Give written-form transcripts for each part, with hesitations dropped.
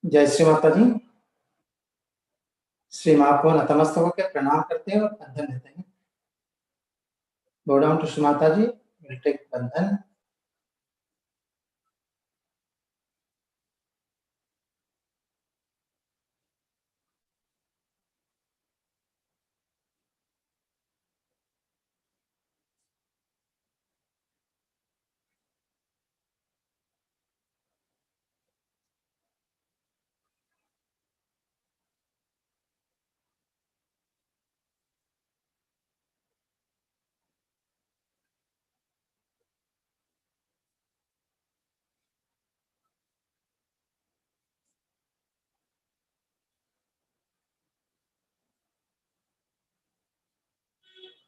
जय श्री माता जी। श्री माँ को नतमस्तक होकर प्रणाम करते हैं और बंधन लेते हैं। Go down to Shri Mata ji, will take बंधन।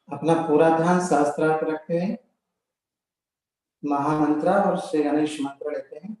अपना पूरा ध्यान सहस्त्रार पर रखते हैं। महामंत्र और श्री गणेश मंत्र लेते हैं।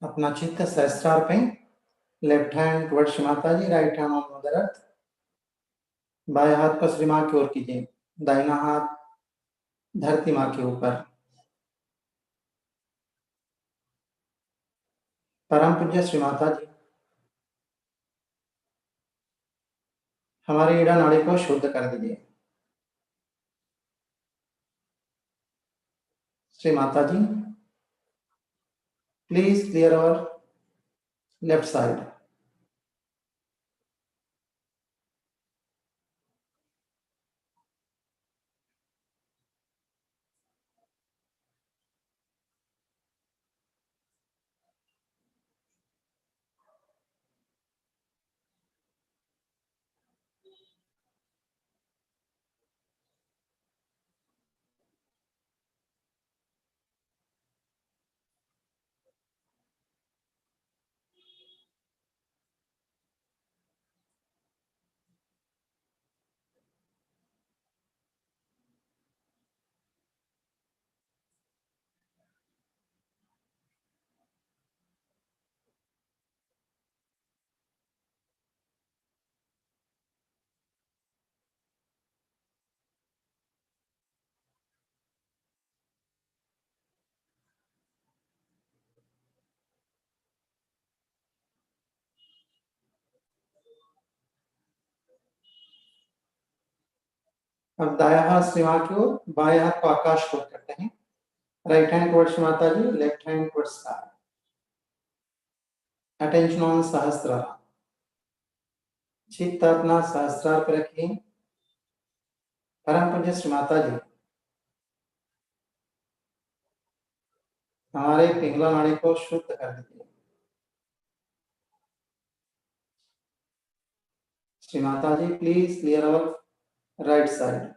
अपना चित्त सहस्त्रार पे, left hand towards Shri Mata ji, right hand on mother earth. बाएं हाथ को श्री मां की ओर कीजिए, दाहिना हाथ धरती मां के ऊपर। परम पूज्य श्री माता जी, हमारी ईड़ा नाड़ी को शुद्ध कर दीजिए। Shri Mata ji, please clear our left side. अब दाया हाथ श्री मां की ओर, बाएं हाथ को आकाश को करते हैं। Right hand towards Shri Mata ji, left hand towards sky. Attention on सहस्त्र। चित्त अपना सहस्त्रार पर रखिए। परम पूज्य श्री माता जी, हमारे पिंगला नाड़ी को शुद्ध कर दीजिए। Shri Mata ji, please clear our right side.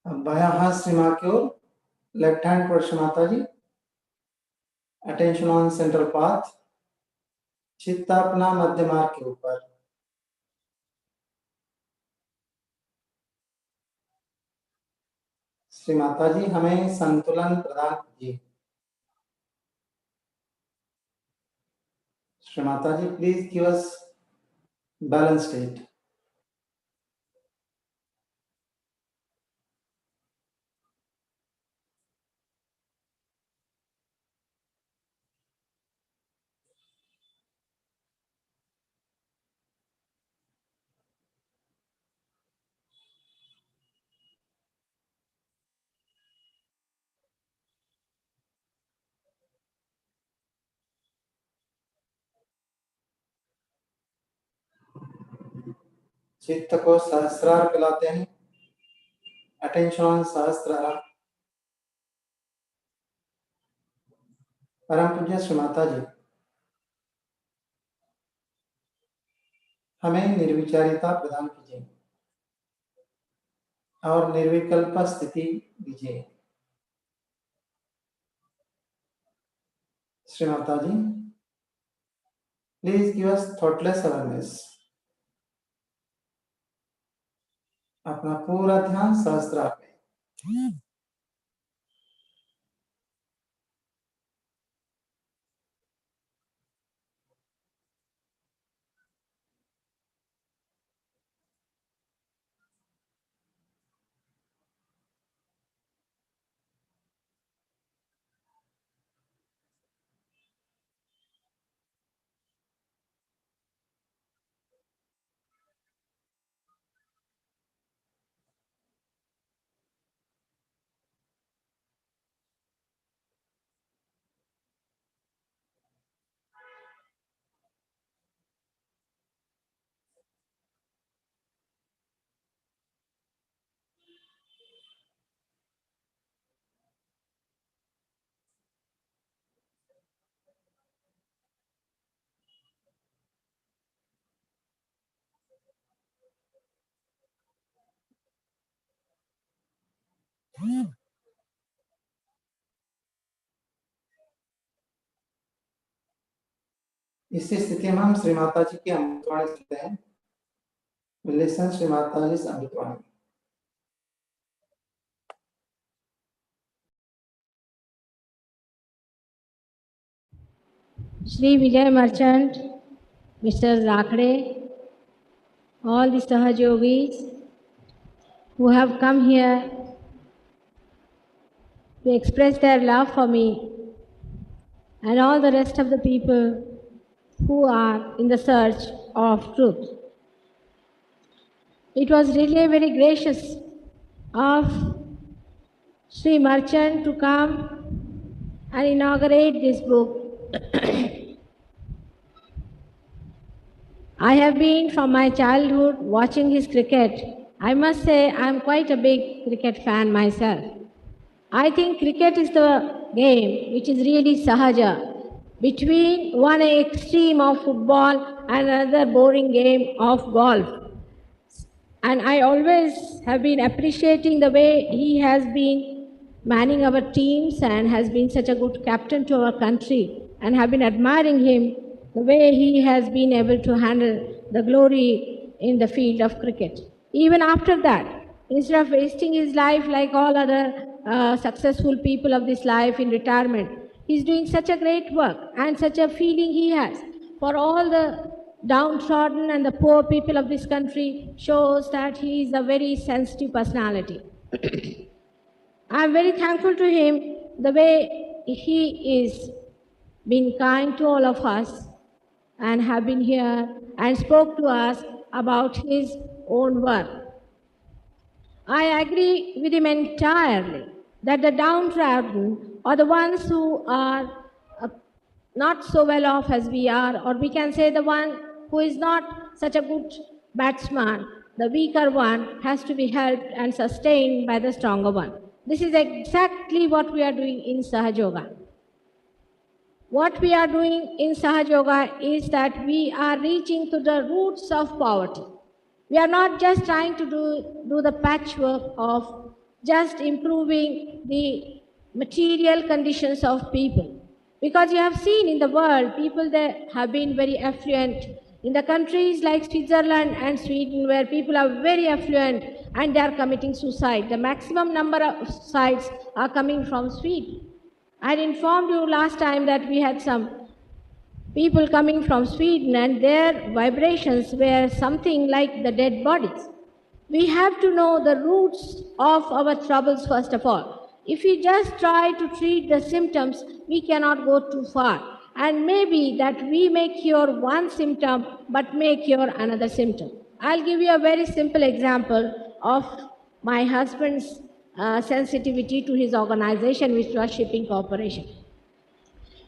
अब बाया हाथ श्री मां की ओर, left hand towards Shri Mata ji. Attention on central path. चित्त अपना मध्य मार्ग के ऊपर। श्री माता जी, हमें संतुलन प्रदान कीजिए। Shri Mata ji, please give us balance state. चित्त को सहस्त्रार पिलाते हैं। अटेंशन ऑन सहस्त्रार। परम पूज्य श्री माता जी, हमें निर्विचारिता प्रदान कीजिए और निर्विकल्प स्थिति दीजिए। Shri Mata ji, please give us thoughtless awareness. अपना पूरा ध्यान सहस्त्रार पे। इसी स्थिति में हम श्री माता जी की अमृतवाणी सुनते हैं। लिसन श्री माता जी अमृतवाणी। Shri Vijay Merchant, Mr. Rakhde, all the Sahajogis who have come here to express their love for me, and all the rest of the people who are in the search of truth. It was really very gracious of Sri Merchant to come and inaugurate this book. I have been from my childhood watching his cricket. I must say I am quite a big cricket fan myself. I think cricket is the game which is really Sahaja, between one extreme of football and another boring game of golf. And I always have been appreciating the way he has been manning our teams and has been such a good captain to our country, and have been admiring him the way he has been able to handle the glory in the field of cricket. Even after that, instead of wasting his life like all other successful people of this life in retirement, he's doing such a great work, and such a feeling he has for all the downtrodden and the poor people of this country shows that he is a very sensitive personality. I am very thankful to him the way he is been kind to all of us and have been here and spoke to us about his own work. I agree with him entirely that the downtrodden are the ones who are not so well off as we are, or we can say the one who is not such a good batsman, the weaker one has to be helped and sustained by the stronger one. This is exactly what we are doing in Sahaja Yoga. What we are doing in Sahaja Yoga is that we are reaching to the roots of poverty. We are not just trying to do the patchwork of just improving the material conditions of people. Because you have seen in the world, people that have been very affluent. In the countries like Switzerland and Sweden, where people are very affluent and they are committing suicide, the maximum number of suicides are coming from Sweden. I had informed you last time that we had some people coming from Sweden and their vibrations were something like the dead bodies. We have to know the roots of our troubles first of all. If we just try to treat the symptoms, we cannot go too far. And maybe that we may cure one symptom but may cure another symptom. I'll give you a very simple example of my husband's sensitivity to his organization, which was Shipping Corporation.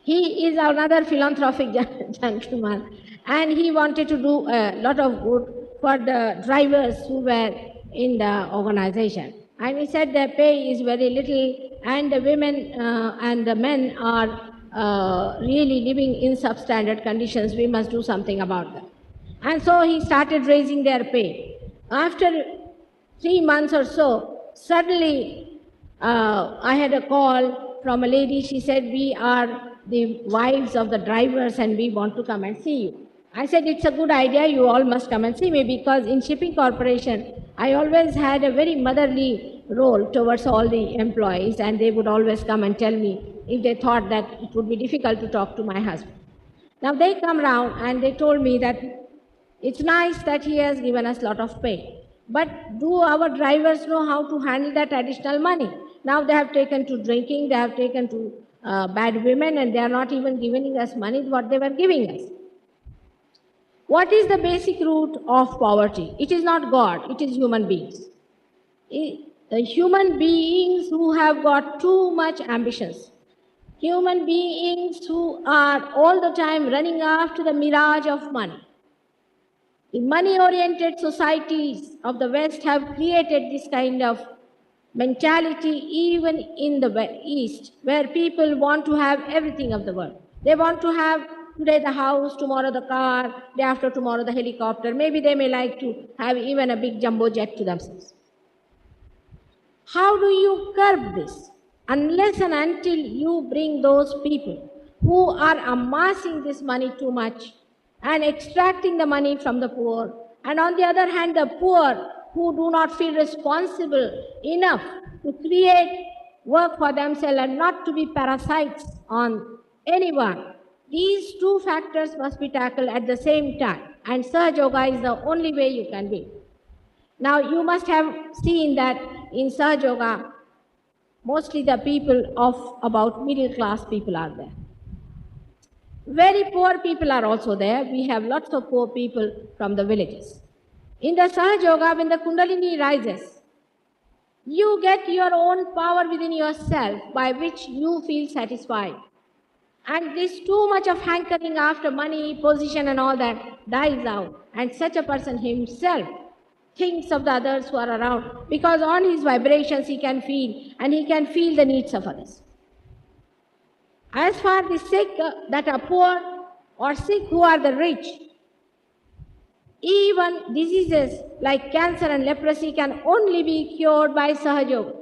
He is another philanthropic gentleman, and he wanted to do a lot of good for the drivers who were in the organization. And he said their pay is very little, and the women and the men are really living in substandard conditions. We must do something about that. And so he started raising their pay. After 3 months or so, suddenly I had a call from a lady. She said, "We are the wives of the drivers and we want to come and see you." I said, "It's a good idea. You all must come and see me," because in Shipping Corporation, I always had a very motherly role towards all the employees, and they would always come and tell me if they thought that it would be difficult to talk to my husband. Now they come round and they told me that it's nice that he has given us a lot of pay, but do our drivers know how to handle that additional money? Now they have taken to drinking, they have taken to bad women, and they are not even giving us money what they were giving us. What is the basic root of poverty? It is not God, it is human beings. The human beings who have got too much ambitions. Human beings who are all the time running after the mirage of money. The money-oriented societies of the West have created this kind of mentality even in the East, where people want to have everything of the world. They want to have today the house, tomorrow the car, day after tomorrow the helicopter. Maybe they may like to have even a big jumbo jet to themselves. How do you curb this? Unless and until you bring those people who are amassing this money too much and extracting the money from the poor, and on the other hand, the poor who do not feel responsible enough to create work for themselves and not to be parasites on anyone. These two factors must be tackled at the same time, and Sahaja Yoga is the only way you can be. Now, you must have seen that in Sahaja Yoga, mostly the people of about middle class people are there. Very poor people are also there. We have lots of poor people from the villages. In the Sahaja Yoga, when the Kundalini rises, you get your own power within yourself by which you feel satisfied. And this too much of hankering after money, position, and all that dies out. And such a person himself thinks of the others who are around because on his vibrations he can feel, and he can feel the needs of others. As for the sick that are poor or sick who are the rich, even diseases like cancer and leprosy can only be cured by Sahaja Yoga.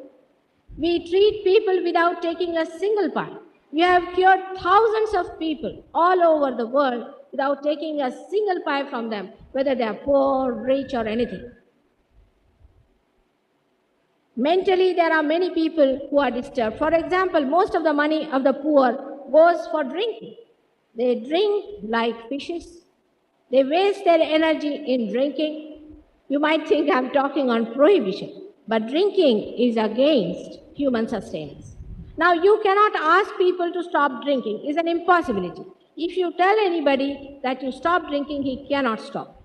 We treat people without taking a single part. We have cured thousands of people all over the world without taking a single pie from them, whether they are poor, rich, or anything. Mentally, there are many people who are disturbed. For example, most of the money of the poor goes for drinking. They drink like fishes. They waste their energy in drinking. You might think I'm talking on prohibition, but drinking is against human sustenance. Now, you cannot ask people to stop drinking. It's an impossibility. If you tell anybody that you stop drinking, he cannot stop.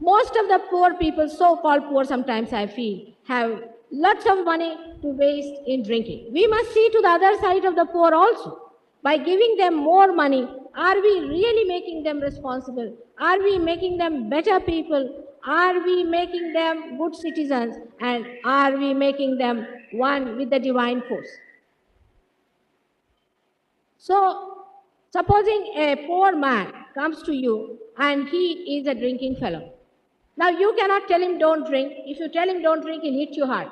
Most of the poor people, so-called poor sometimes I feel, have lots of money to waste in drinking. We must see to the other side of the poor also. By giving them more money, are we really making them responsible? Are we making them better people? Are we making them good citizens? And are we making them one with the divine force? So, supposing a poor man comes to you and he is a drinking fellow. Now, you cannot tell him don't drink. If you tell him don't drink, he'll hit you hard.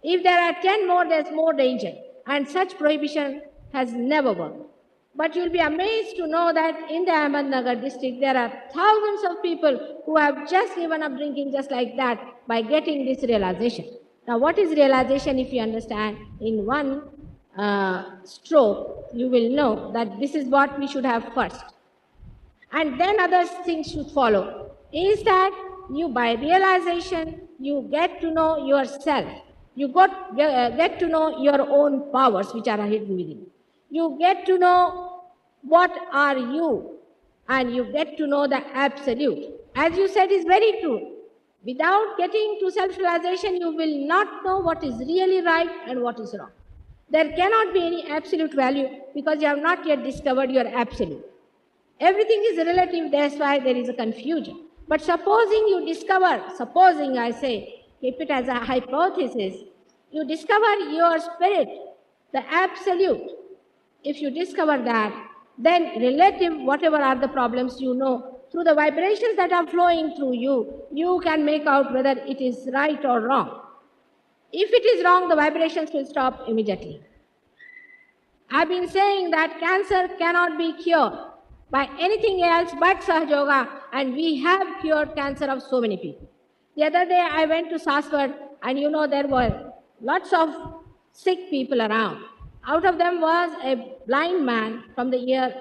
If there are 10 more, there's more danger. And such prohibition has never worked. But you'll be amazed to know that in the Ahmednagar district, there are thousands of people who have just given up drinking just like that by getting this realization. Now, what is realization? If you understand in one stroke, you will know that this is what we should have first. And then other things should follow. Is that you, by realization, you get to know yourself. You get to know your own powers which are hidden within. You get to know what are you, and you get to know the absolute. As you said, is very true. Without getting to self-realization, you will not know what is really right and what is wrong. There cannot be any absolute value because you have not yet discovered your absolute. Everything is relative, that's why there is a confusion. But supposing you discover, supposing I say, keep it as a hypothesis, you discover your spirit, the absolute. If you discover that, then relative, whatever are the problems you know, through the vibrations that are flowing through you, you can make out whether it is right or wrong. If it is wrong, the vibrations will stop immediately. I've been saying that cancer cannot be cured by anything else but Sahaja Yoga, and we have cured cancer of so many people. The other day I went to Saswat, and you know there were lots of sick people around. Out of them was a blind man from the year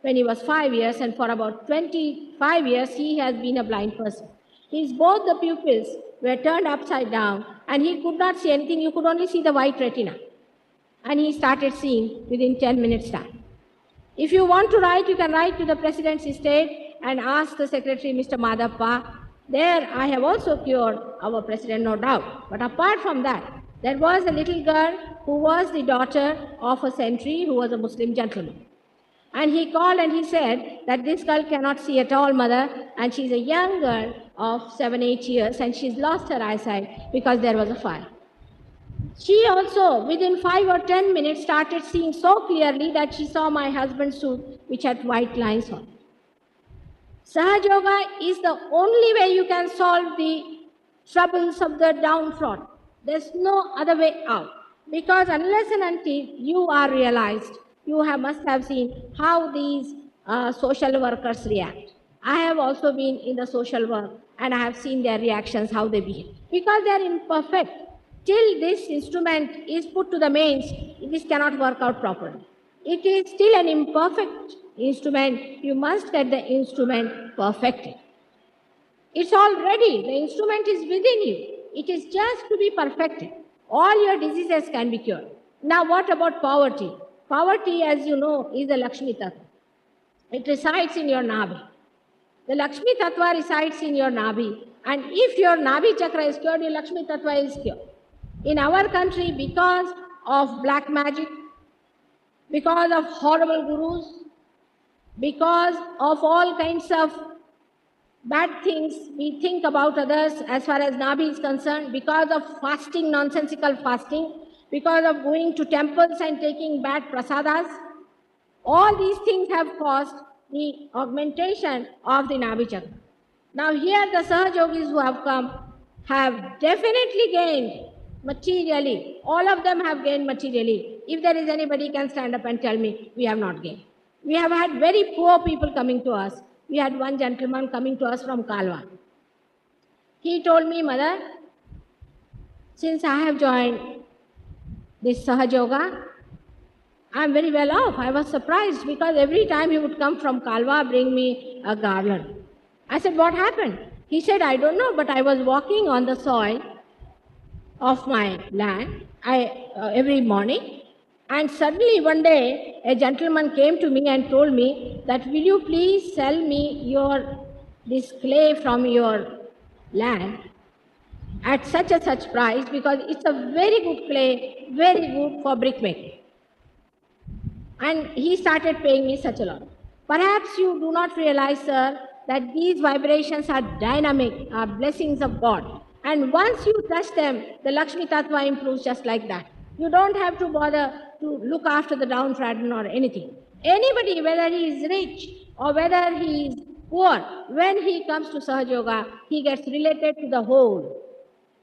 when he was 5 years, and for about 25 years he has been a blind person. Both the pupils were turned upside down, and he could not see anything. You could only see the white retina. And he started seeing within 10 minutes time. If you want to write, you can write to the President's estate and ask the Secretary, Mr. Madhappa. There I have also cured our President, no doubt. But apart from that, there was a little girl who was the daughter of a sentry who was a Muslim gentleman. And he called and he said that this girl cannot see at all, mother, and she's a young girl of 7, 8 years, and she's lost her eyesight because there was a fire. She also, within 5 or 10 minutes, started seeing so clearly that she saw my husband's suit, which had white lines on it. Sahaja Yoga is the only way you can solve the troubles of the downtrodden. There's no other way out. Because unless and until you are realized, must have seen how these social workers react. I have also been in the social work and I have seen their reactions, how they behave. Because they are imperfect. Till this instrument is put to the mains, this cannot work out properly. It is still an imperfect instrument. You must get the instrument perfected. It's all ready. The instrument is within you. It is just to be perfected. All your diseases can be cured. Now, what about poverty? Poverty, as you know, is the Lakshmi Tattva. It resides in your Nabi. The Lakshmi Tattva resides in your Nabi. And if your Nabi chakra is cured, your Lakshmi Tattva is cured. In our country, because of black magic, because of horrible gurus, because of all kinds of bad things we think about others as far as Nabi is concerned, because of fasting, nonsensical fasting, because of going to temples and taking bad prasadas, all these things have caused the augmentation of the Nabi chakra. Now here the Sahaja yogis who have come have definitely gained materially. All of them have gained materially. If there is anybody can stand up and tell me, we have not gained. We have had very poor people coming to us. We had one gentleman coming to us from Kalwa. He told me, Mother, since I have joined this Sahaja Yoga, I am very well off. I was surprised because every time he would come from Kalwa, bring me a garland. I said, what happened? He said, I don't know, but I was walking on the soil of my land every morning. And suddenly one day, a gentleman came to me and told me that, will you please sell me this clay from your land at such and such price, because it's a very good clay, very good for brickmaking. And he started paying me such a lot. Perhaps you do not realize, sir, that these vibrations are dynamic, are blessings of God. And once you touch them, the Lakshmi Tattva improves just like that. You don't have to bother to look after the downtrodden or anything. Anybody, whether he is rich or whether he is poor, when he comes to Sahaja Yoga, he gets related to the whole.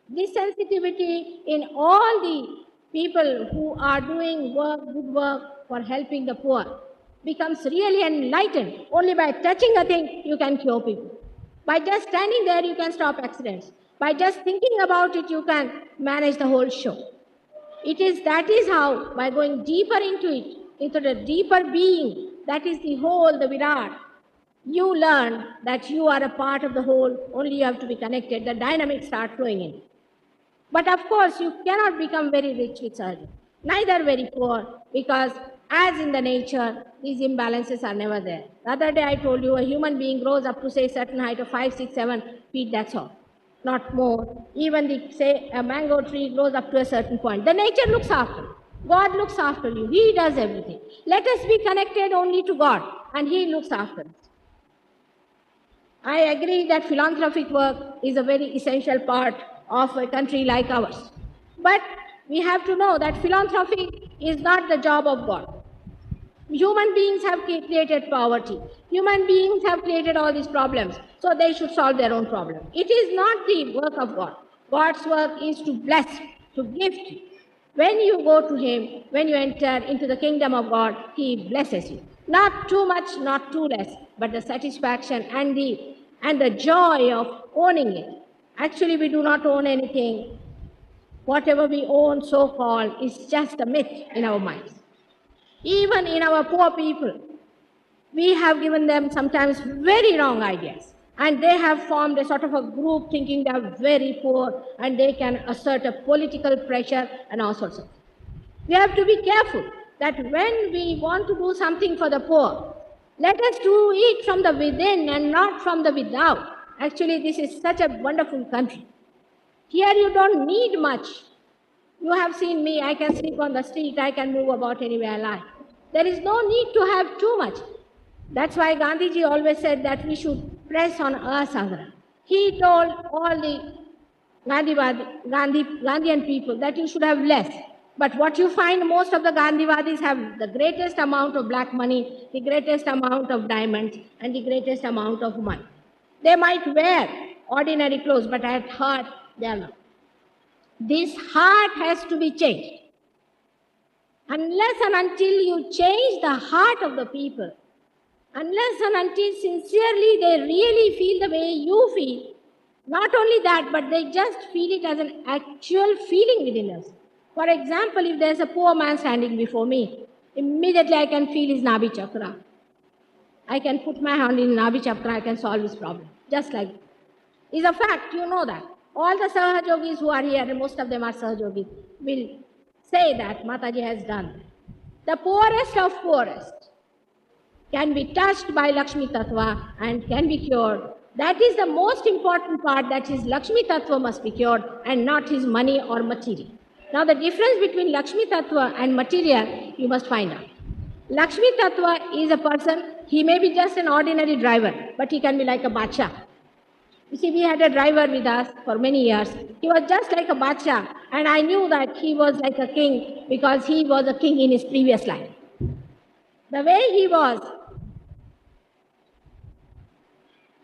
This sensitivity in all the people who are doing good work for helping the poor becomes really enlightened. Only by touching a thing, you can cure people. By just standing there, you can stop accidents. By just thinking about it, you can manage the whole show. That is how, by going deeper into it, into the deeper being, that is the whole, the Virat, you learn that you are a part of the whole, only you have to be connected. The dynamics start flowing in. But of course, you cannot become very rich with surgery, neither very poor, because as in the nature, these imbalances are never there. The other day I told you a human being grows up to say a certain height of 5, 6, 7 feet, that's all, not more. Even say a mango tree grows up to a certain point. The nature looks after you. God looks after you. He does everything. Let us be connected only to God, and He looks after us. I agree that philanthropic work is a very essential part of a country like ours. But we have to know that philanthropy is not the job of God. Human beings have created poverty. Human beings have created all these problems, so they should solve their own problem. It is not the work of God. God's work is to bless, to gift. When you go to Him, when you enter into the kingdom of God, He blesses you. Not too much, not too less, but the satisfaction and the joy of owning it. Actually, we do not own anything. Whatever we own, so-called, is just a myth in our minds. Even in our poor people, we have given them sometimes very wrong ideas. And they have formed a sort of a group thinking they are very poor and they can assert a political pressure and all sorts of things. We have to be careful that when we want to do something for the poor, let us do it from the within and not from the without. Actually, this is such a wonderful country. Here you don't need much. You have seen me, I can sleep on the street, I can move about anywhere I like. There is no need to have too much. That's why Gandhiji always said that we should press on asagra. He told all the Gandhian people that you should have less. But what you find, most of the Gandhiwadis have the greatest amount of black money, the greatest amount of diamonds, and the greatest amount of money. They might wear ordinary clothes, but at heart, they are not. This heart has to be changed. Unless and until you change the heart of the people, unless and until sincerely they really feel the way you feel, not only that, but they just feel it as an actual feeling within us. For example, if there's a poor man standing before me, immediately I can feel his Nabi chakra. I can put my hand in Nabi chakra, I can solve his problem. Just like that. It's a fact, you know that. All the Sahajogis who are here, and most of them are Sahajogis, will say that Mataji has done. The poorest of poorest can be touched by Lakshmi Tattva and can be cured. That is the most important part, that his Lakshmi Tattva must be cured and not his money or material. Now the difference between Lakshmi Tattva and material, you must find out. Lakshmi Tattva is a person, he may be just an ordinary driver, but he can be like a bacha. You see, we had a driver with us for many years. He was just like a bacha, and I knew that he was like a king because he was a king in his previous life. The way he was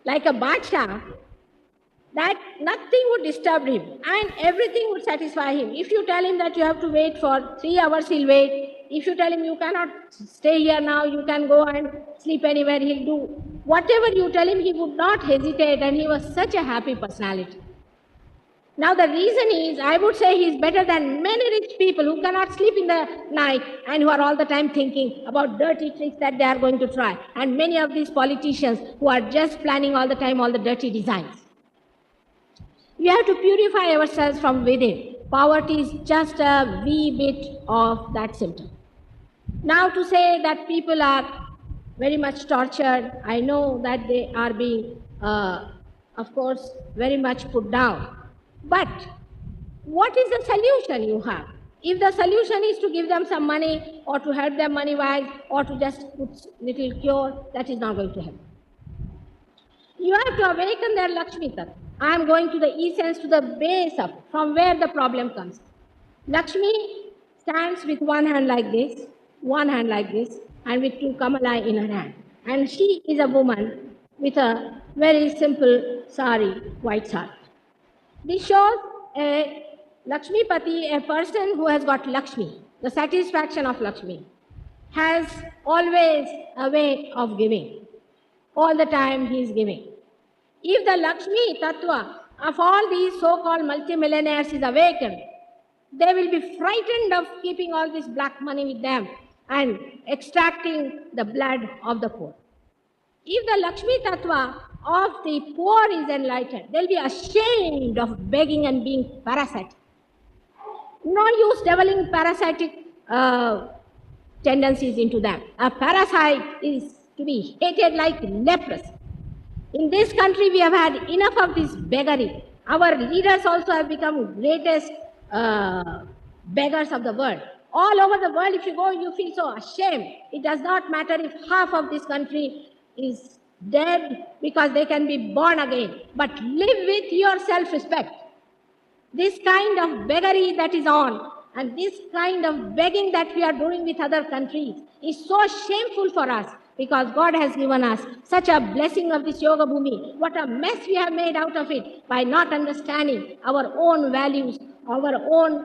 like a bacha, that nothing would disturb him and everything would satisfy him. If you tell him that you have to wait for 3 hours, he'll wait. If you tell him you cannot stay here now, you can go and sleep anywhere, he'll do. Whatever you tell him, he would not hesitate, and he was such a happy personality. Now the reason is, I would say he's better than many rich people who cannot sleep in the night and who are all the time thinking about dirty tricks that they are going to try. And many of these politicians who are just planning all the time all the dirty designs. We have to purify ourselves from within. Poverty is just a wee bit of that symptom. Now to say that people are very much tortured, I know that they are being, of course, very much put down. But what is the solution you have? If the solution is to give them some money or to help them money-wise or to just put little cure, that is not going to help. You have to awaken their Lakshmi Tattva. I am going to the essence, to the base of from where the problem comes. Lakshmi stands with one hand like this, and with two Kamala in her hand. And she is a woman with a very simple sari, white sari. This shows a Lakshmi Pati, a person who has got Lakshmi, the satisfaction of Lakshmi, has always a way of giving. All the time he is giving. If the Lakshmi Tattva of all these so-called multimillionaires is awakened, they will be frightened of keeping all this black money with them and extracting the blood of the poor. If the Lakshmi Tattva of the poor is enlightened, they'll be ashamed of begging and being parasitic. No use developing parasitic tendencies into them. A parasite is to be hated like leprosy. In this country, we have had enough of this beggary. Our leaders also have become greatest beggars of the world. All over the world, if you go, you feel so ashamed. It does not matter if half of this country is dead because they can be born again. But live with your self-respect. This kind of beggary that is on, and this kind of begging that we are doing with other countries is so shameful for us, because God has given us such a blessing of this Yoga Bhumi. What a mess we have made out of it by not understanding our own values, our own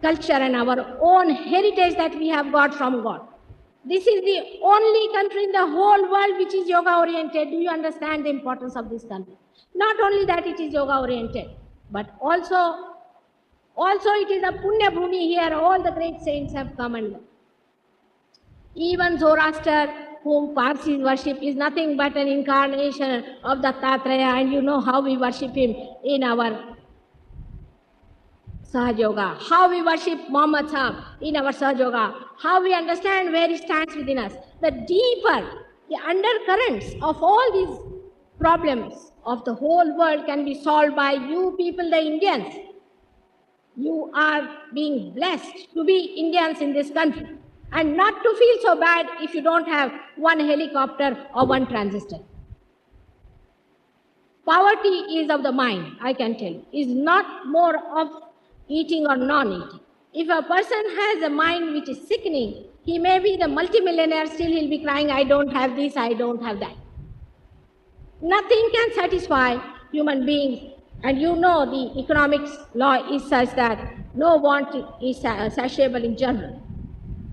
culture, and our own heritage that we have got from God. This is the only country in the whole world which is yoga oriented. Do you understand the importance of this country? Not only that it is yoga oriented, but also it is a Punya Bhumi here. All the great saints have come and gone. Even Zoroaster, whom Parsis worship, is nothing but an incarnation of Dattatreya, and you know how we worship him in our Sahaja Yoga, how we worship Muhammad Sahib in our Sahaja Yoga, how we understand where he stands within us. The deeper, the undercurrents of all these problems of the whole world can be solved by you people, the Indians. You are being blessed to be Indians in this country, and not to feel so bad if you don't have one helicopter or one transistor. Poverty is of the mind, I can tell you, is not more of eating or non-eating. If a person has a mind which is sickening, he may be the multimillionaire, still he'll be crying, I don't have this, I don't have that. Nothing can satisfy human beings And you know the economics law is such that no want is satiable in general.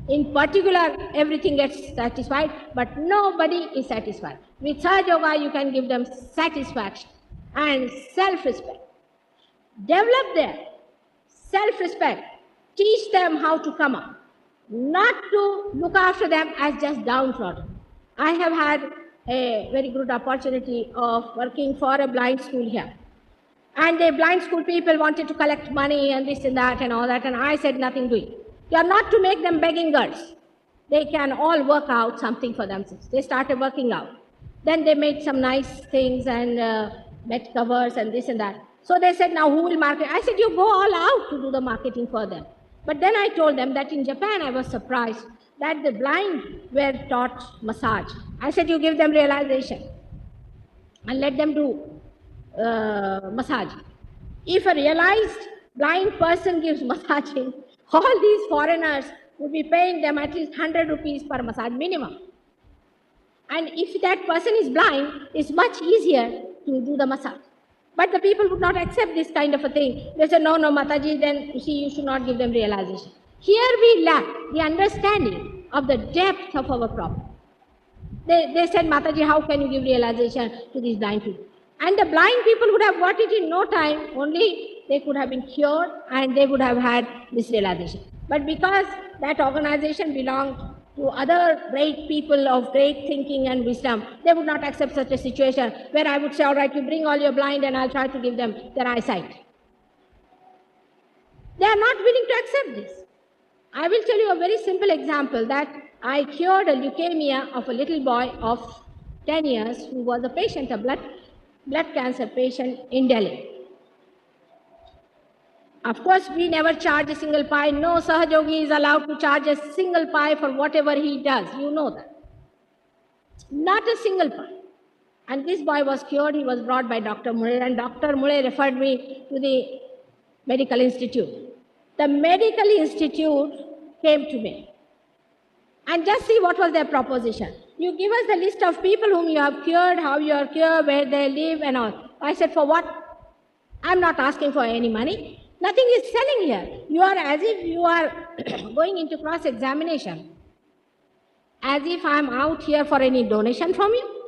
In particular, everything gets satisfied, but nobody is satisfied. With Sahaja Yoga, you can give them satisfaction and self-respect. Develop their self-respect. Teach them how to come up, not to look after them as just downtrodden. I have had a very good opportunity of working for a blind school here. And the blind school people wanted to collect money and this and that and all that, and I said nothing to it. You are not to make them begging girls. They can all work out something for themselves. They started working out. Then they made some nice things and met covers and this and that. So they said, now who will market? I said, you go all out to do the marketing for them. But then I told them that in Japan I was surprised that the blind were taught massage. I said, you give them realization and let them do massage. If a realized blind person gives massaging, all these foreigners would be paying them at least 100 rupees per massage minimum. And if that person is blind, it's much easier to do the massage. But the people would not accept this kind of a thing. They said, no, Mataji, then you should not give them realization. Here we lack the understanding of the depth of our problem. They said, Mataji, how can you give realization to these blind people? And the blind people would have got it in no time, only they could have been cured and they would have had this realization. But because that organization belonged to other great people of great thinking and wisdom, they would not accept such a situation where I would say, all right, you bring all your blind and I'll try to give them their eyesight. They are not willing to accept this. I will tell you a very simple example that I cured a leukemia of a little boy of 10 years who was a patient, a blood cancer patient in Delhi. Of course, we never charge a single pie. No Sahajogi is allowed to charge a single pie for whatever he does. You know that. Not a single pie. And this boy was cured. He was brought by Dr. Mule, and Dr. Mule referred me to the medical institute. The medical institute came to me. And just see what was their proposition. You give us the list of people whom you have cured, how you are cured, where they live and all. I said, for what? I'm not asking for any money. Nothing is selling here. You are as if you are going into cross-examination. As if I'm out here for any donation from you.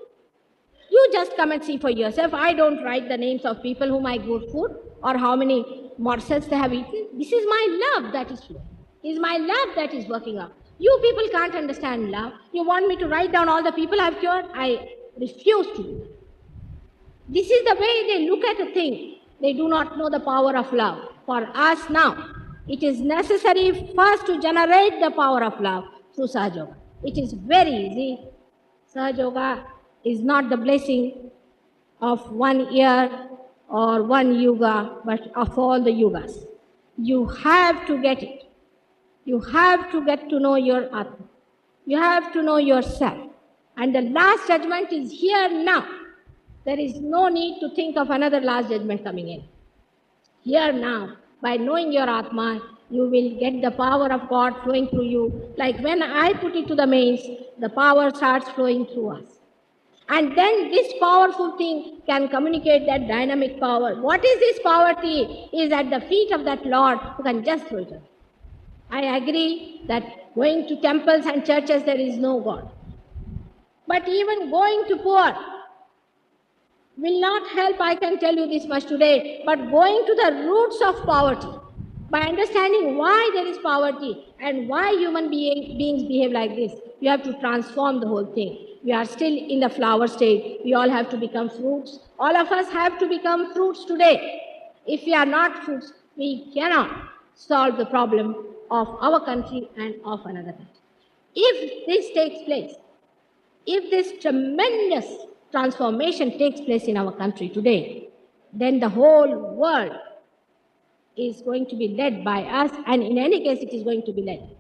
You just come and see for yourself. I don't write the names of people whom I give food or how many morsels they have eaten. This is my love that is flowing. It is my love that is working out. You people can't understand love. You want me to write down all the people I've cured? I refuse to do that. This is the way they look at a thing. They do not know the power of love. For us now, it is necessary first to generate the power of love through Sahaja Yoga. It is very easy. Sahaja Yoga is not the blessing of 1 year or one yuga, but of all the yugas. You have to get it. You have to get to know your Atma. You have to know yourself. And the last judgment is here now. There is no need to think of another last judgment coming in. Here now, by knowing your Atma, you will get the power of God flowing through you. Like when I put it to the mains, the power starts flowing through us. And then this powerful thing can communicate that dynamic power. What is this poverty? Is at the feet of that Lord who can just throw it away. I agree that going to temples and churches, there is no God. But even going to poor will not help, I can tell you this much today, but going to the roots of poverty, by understanding why there is poverty and why human beings behave like this, you have to transform the whole thing. We are still in the flower state. We all have to become fruits. All of us have to become fruits today. If we are not fruits, we cannot solve the problem of our country and of another country. If this takes place, if this tremendous transformation takes place in our country today, then the whole world is going to be led by us, and in any case, it is going to be led,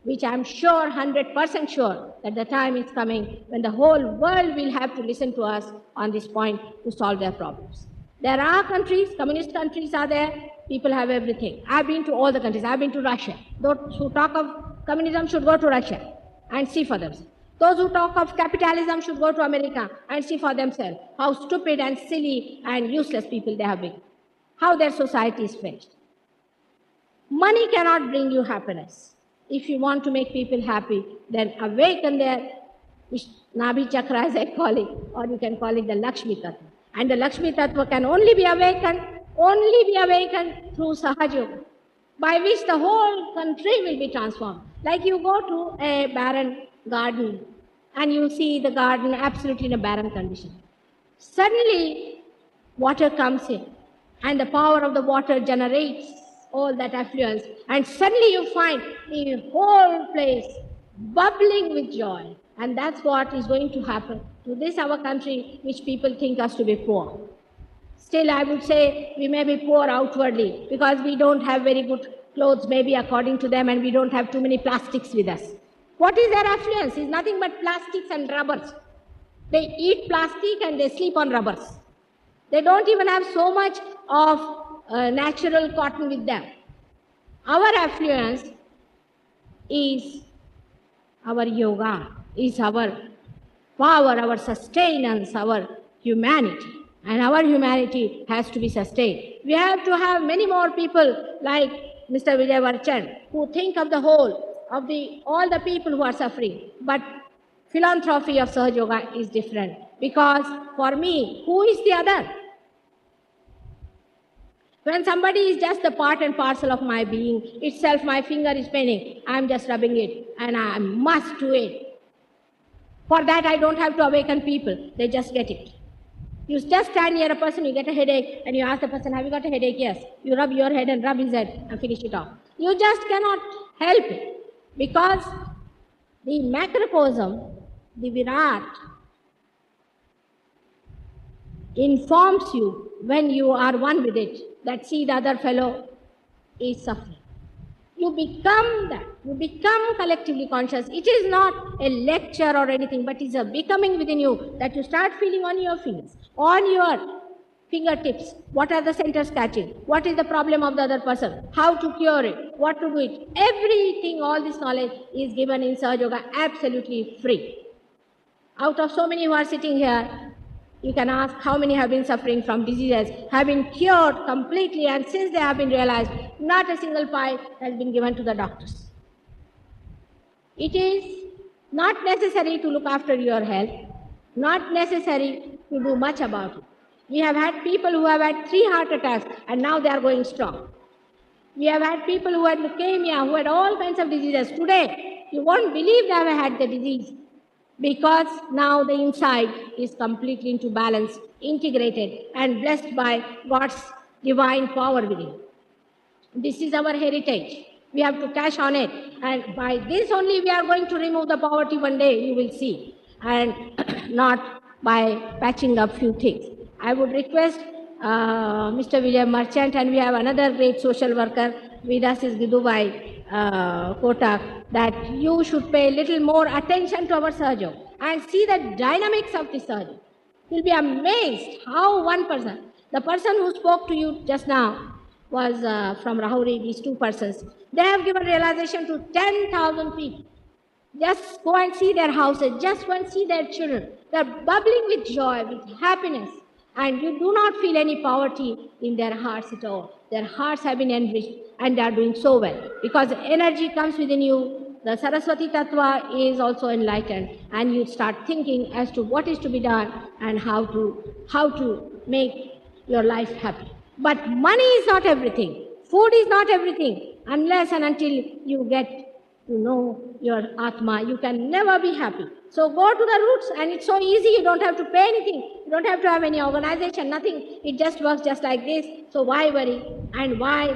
which I'm sure, 100% sure, that the time is coming when the whole world will have to listen to us on this point to solve their problems. There are countries, communist countries are there, people have everything. I've been to all the countries. I've been to Russia. Those who talk of communism should go to Russia and see for themselves. Those who talk of capitalism should go to America and see for themselves how stupid and silly and useless people they have been. how their society is faced. Money cannot bring you happiness. If you want to make people happy, then awaken their Nabhi Chakra, as I call it, or you can call it the Lakshmi Tattva. And the Lakshmi Tattva can only be awakened through Sahaja Yoga, by which the whole country will be transformed. Like you go to a barren garden and you see the garden absolutely in a barren condition. Suddenly, water comes in, and the power of the water generates all that affluence, and suddenly you find the whole place bubbling with joy. And that's what is going to happen to this our country, which people think us to be poor. Still, I would say we may be poor outwardly because we don't have very good clothes, maybe according to them, and we don't have too many plastics with us. What is their affluence? It's nothing but plastics and rubbers. They eat plastic and they sleep on rubbers. They don't even have so much of natural cotton with them. Our affluence is our yoga, is our power, our sustenance, our humanity. And our humanity has to be sustained. We have to have many more people like Mr. Vijay Varchan who think of the whole, of all the people who are suffering. But philanthropy of Sahaja Yoga is different, because for me, who is the other? When somebody is just a part and parcel of my being, itself my finger is paining, I am just rubbing it and I must do it. For that I don't have to awaken people, they just get it. You just stand near a person, you get a headache, and you ask the person, have you got a headache? Yes. You rub your head and rub his head and finish it off. You just cannot help it, because the macrocosm, the Virat, informs you when you are one with it, that see the other fellow is suffering. You become that. You become collectively conscious. It is not a lecture or anything, but it's a becoming within you, that you start feeling on your fingers, on your fingertips. What are the centers catching? What is the problem of the other person? How to cure it? What to do it? Everything, all this knowledge is given in Sahaja Yoga absolutely free. Out of so many who are sitting here, you can ask how many have been suffering from diseases, have been cured completely, and since they have been realized, not a single pie has been given to the doctors. It is not necessary to look after your health, not necessary to do much about it. We have had people who have had 3 heart attacks and now they are going strong. We have had people who had leukemia, who had all kinds of diseases. Today, you won't believe they have had the disease, because now the inside is completely into balance, integrated, and blessed by God's divine power within. This is our heritage. We have to cash on it. And by this only we are going to remove the poverty one day, you will see. And not by patching up few things. I would request Mr. Vijay Merchant, and we have another great social worker with us, is Gidubai Kotak, that you should pay a little more attention to our Sahaja and see the dynamics of this Sahaja. You'll be amazed how one person, the person who spoke to you just now was from Rahuri, these 2 persons. They have given realization to 10,000 people. Just go and see their houses, just go and see their children. They're bubbling with joy, with happiness. And you do not feel any poverty in their hearts at all. Their hearts have been enriched and they are doing so well. Because energy comes within you, the Saraswati Tattva is also enlightened, and you start thinking as to what is to be done and how to make your life happy. But money is not everything. Food is not everything. Unless and until you get to know your Atma, you can never be happy. So go to the roots, and it's so easy. You don't have to pay anything. You don't have to have any organization, nothing. It just works just like this. So why worry? And why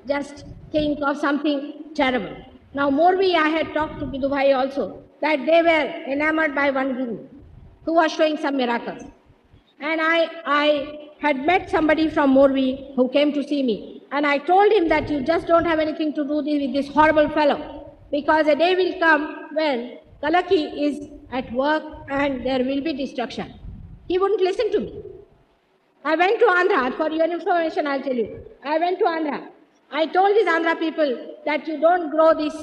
just think of something terrible? Now, Morbi, I had talked to Bidu Bhai also, that they were enamored by one guru who was showing some miracles. And I had met somebody from Morbi who came to see me. And I told him that you just don't have anything to do with this horrible fellow, because a day will come when Kalaki is at work and there will be destruction. He wouldn't listen to me. I went to Andhra. For your information, I'll tell you. I went to Andhra. I told these Andhra people that you don't grow this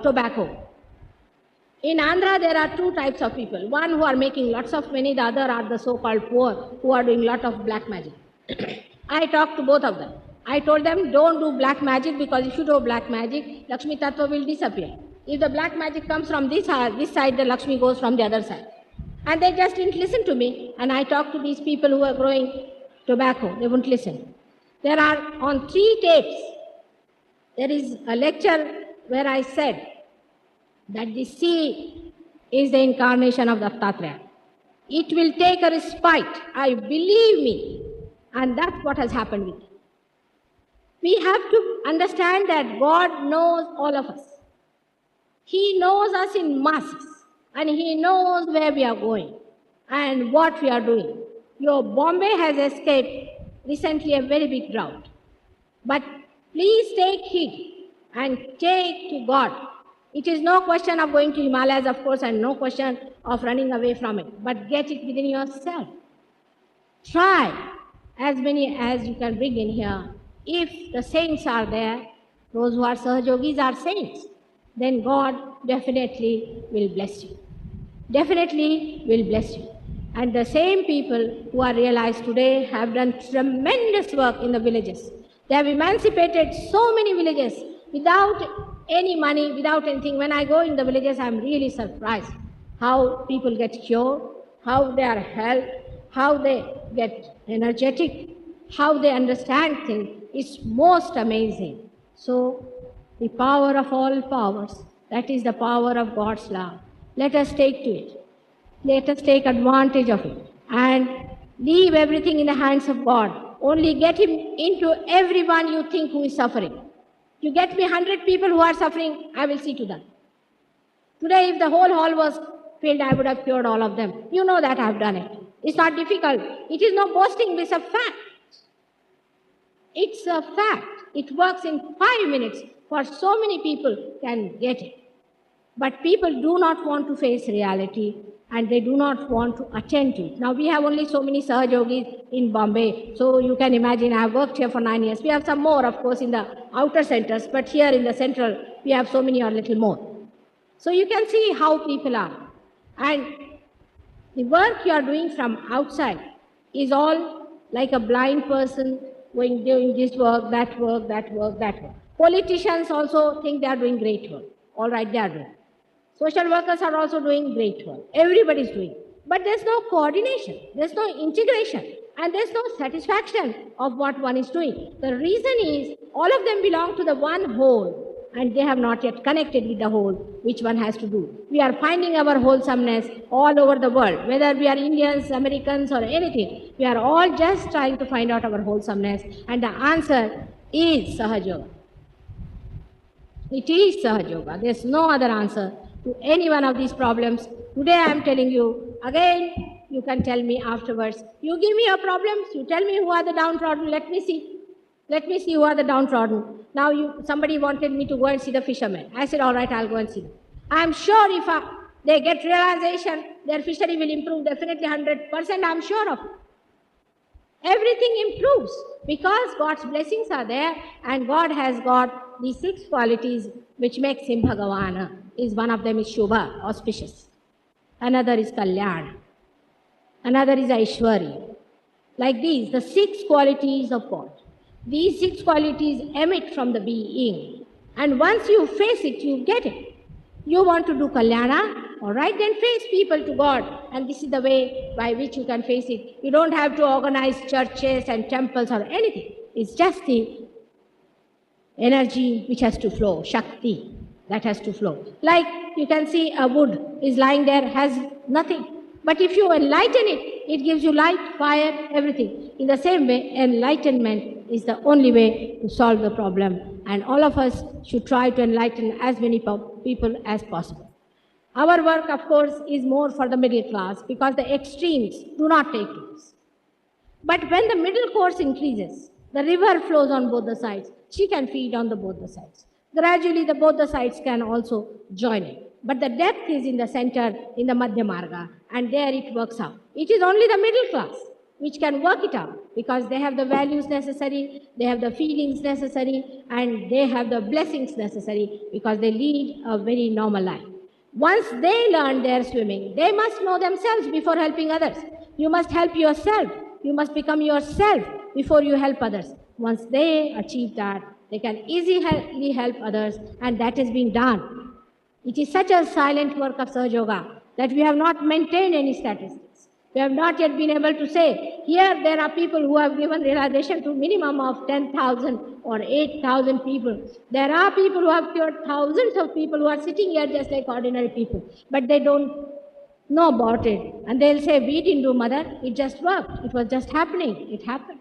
tobacco. In Andhra, there are 2 types of people. One who are making lots of money, the other are the so-called poor who are doing lot of black magic. I talked to both of them. I told them, don't do black magic, because if you do black magic, Lakshmi Tattva will disappear. If the black magic comes from this side, the Lakshmi goes from the other side. And they just didn't listen to me. And I talked to these people who are growing tobacco. They wouldn't listen. There are on 3 tapes, there is a lecture where I said that the sea is the incarnation of Dattatreya. It will take a respite, I believe me. And that's what has happened with me. We have to understand that God knows all of us. He knows us in masses, and He knows where we are going and what we are doing. Your Bombay has escaped recently a very big drought. But please take heed and take to God. It is no question of going to Himalayas, of course, and no question of running away from it, but get it within yourself. Try as many as you can bring in here. If the saints are there, those who are Sahajogis are saints, then God definitely will bless you. Definitely will bless you. And the same people who are realized today have done tremendous work in the villages. They have emancipated so many villages without any money, without anything. When I go in the villages, I'm really surprised how people get cured, how they are helped, how they get energetic, how they understand things. It's most amazing. So, the power of all powers, that is the power of God's love. Let us take to it. Let us take advantage of it and leave everything in the hands of God. Only get Him into everyone you think who is suffering. You get me 100 people who are suffering, I will see to them. Today, if the whole hall was filled, I would have cured all of them. You know that I have done it. It's not difficult. It is no boasting, it's a fact. It's a fact. It works in 5 minutes. For so many people can get it. But people do not want to face reality and they do not want to attend to it. Now we have only so many Sahajogis in Bombay. So you can imagine, I have worked here for 9 years. We have some more, of course, in the outer centers, but here in the central, we have so many or little more. So you can see how people are. And the work you are doing from outside is all like a blind person doing this work, that work, that work, that work. Politicians also think they are doing great work. All right, they are doing. Social workers are also doing great work. Everybody is doing. But there's no coordination, there's no integration, and there's no satisfaction of what one is doing. The reason is all of them belong to the one whole, and they have not yet connected with the whole, which one has to do. We are finding our wholesomeness all over the world, whether we are Indians, Americans, or anything. We are all just trying to find out our wholesomeness, and the answer is Sahaja. It is Sahaja. There's no other answer to any one of these problems. Today I am telling you, again, you can tell me afterwards. You give me your problems, you tell me who are the downtrodden, let me see. Let me see who are the downtrodden. Now somebody wanted me to go and see the fishermen. I said, all right, I'll go and see them. I'm sure if they get realization, their fishery will improve definitely 100%, I'm sure of it. Everything improves because God's blessings are there and God has got these 6 qualities which makes him Bhagavana. One of them is Shubha, auspicious. Another is Kalyana. Another is Aishwarya. Like these, the 6 qualities of God. These 6 qualities emit from the being. And once you face it, you get it. You want to do Kalyana? All right, then face people to God. And this is the way by which you can face it. You don't have to organize churches and temples or anything. It's just the energy which has to flow, Shakti, that has to flow. Like you can see a wood is lying there, has nothing. But if you enlighten it, it gives you light, fire, everything. In the same way, enlightenment is the only way to solve the problem. And all of us should try to enlighten as many people as possible. Our work, of course, is more for the middle class because the extremes do not take place. But when the middle course increases, the river flows on both the sides. She can feed on both the sides. Gradually, both the sides can also join it. But the depth is in the center, in the Madhya Marga, and there it works out. It is only the middle class which can work it out because they have the values necessary, they have the feelings necessary, and they have the blessings necessary because they lead a very normal life. Once they learn their swimming, they must know themselves before helping others. You must help yourself. You must become yourself. before you help others. Once they achieve that, they can easily help others, and that is being done. It is such a silent work of Sahaja Yoga that we have not maintained any statistics. We have not yet been able to say, here there are people who have given realization to minimum of 10,000 or 8,000 people. There are people who have cured thousands of people who are sitting here just like ordinary people, but they don't know about it. And they'll say, we didn't do, mother, it just worked. It was just happening. It happened.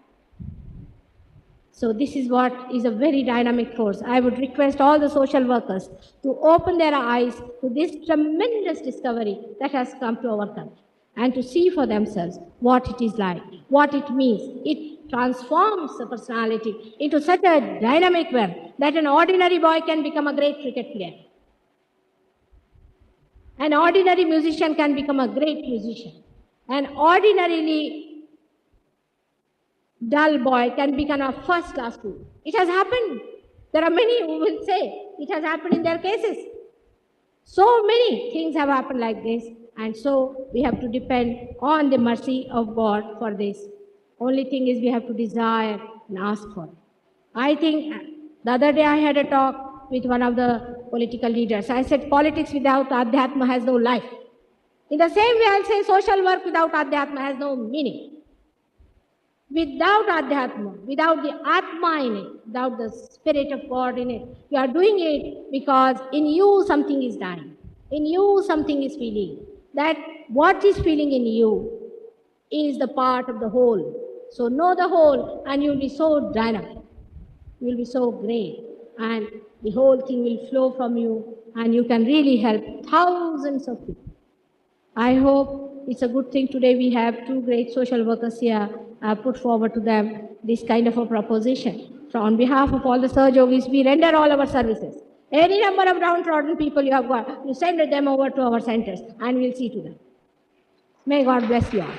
So this is what is a very dynamic force. I would request all the social workers to open their eyes to this tremendous discovery that has come to our country and to see for themselves what it is like, what it means. It transforms the personality into such a dynamic way that an ordinary boy can become a great cricket player. An ordinary musician can become a great musician. An ordinarily dull boy can become a first class student. It has happened. There are many who will say it has happened in their cases. So many things have happened like this, and so we have to depend on the mercy of God for this. Only thing is we have to desire and ask for it. I think the other day I had a talk with one of the political leaders. I said, politics without Adhyatma has no life. In the same way, I'll say social work without Adhyatma has no meaning. Without Adhyatma, without the Atma in it, without the Spirit of God in it, you are doing it because in you something is dying. In you something is feeling. That what is feeling in you is the part of the whole. So know the whole and you'll be so dynamic. You'll be so great. And the whole thing will flow from you and you can really help thousands of people. I hope it's a good thing today we have two great social workers here put forward to them this kind of a proposition. So on behalf of all the Sahaja Yogis, we render all our services. Any number of downtrodden people you have got, you send them over to our centers and we'll see to them. May God bless you all.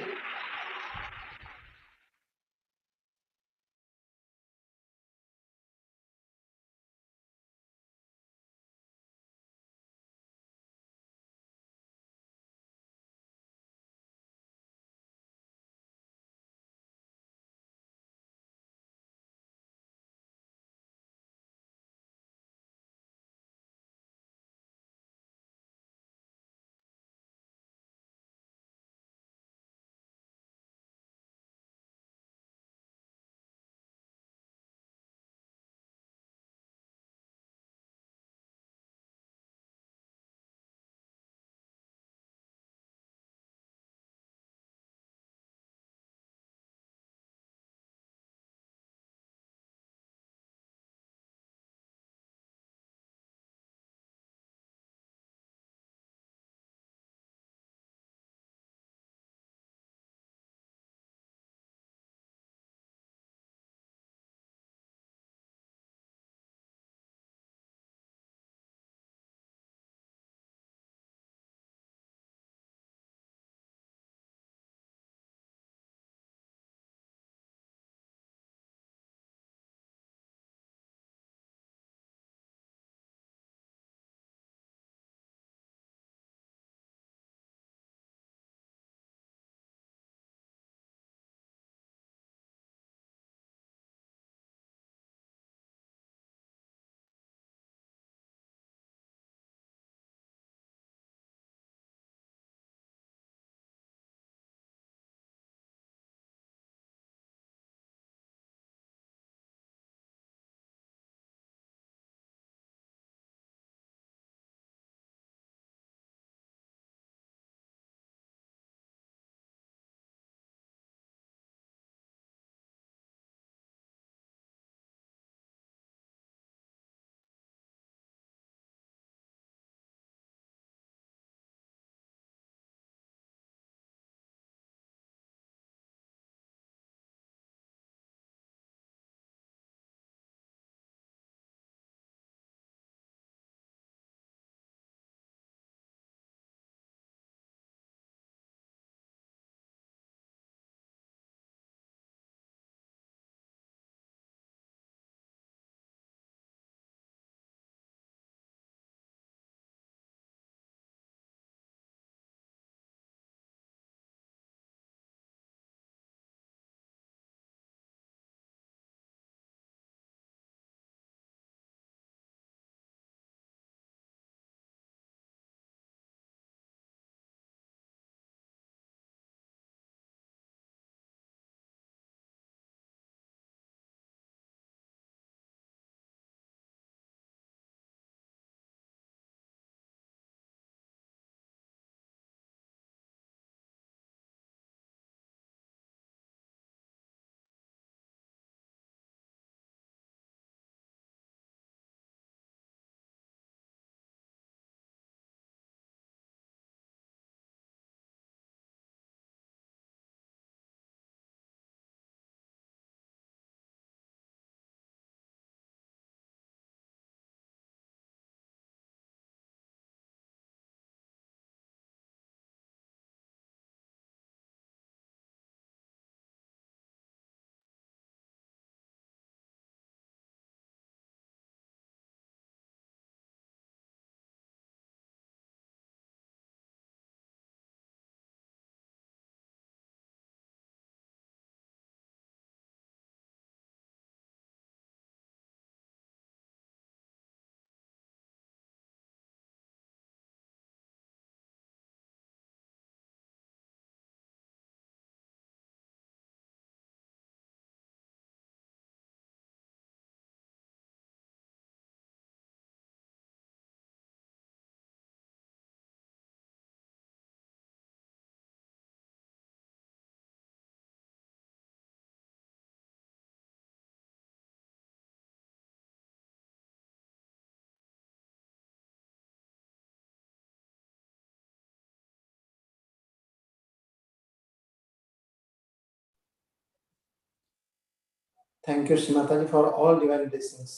Thank you Shri Mata ji for all divine blessings.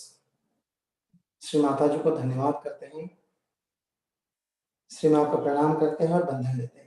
Shri Mata ji को धन्यवाद करते हैं, श्री माँ को प्रणाम करते हैं और बंधन लेते हैं।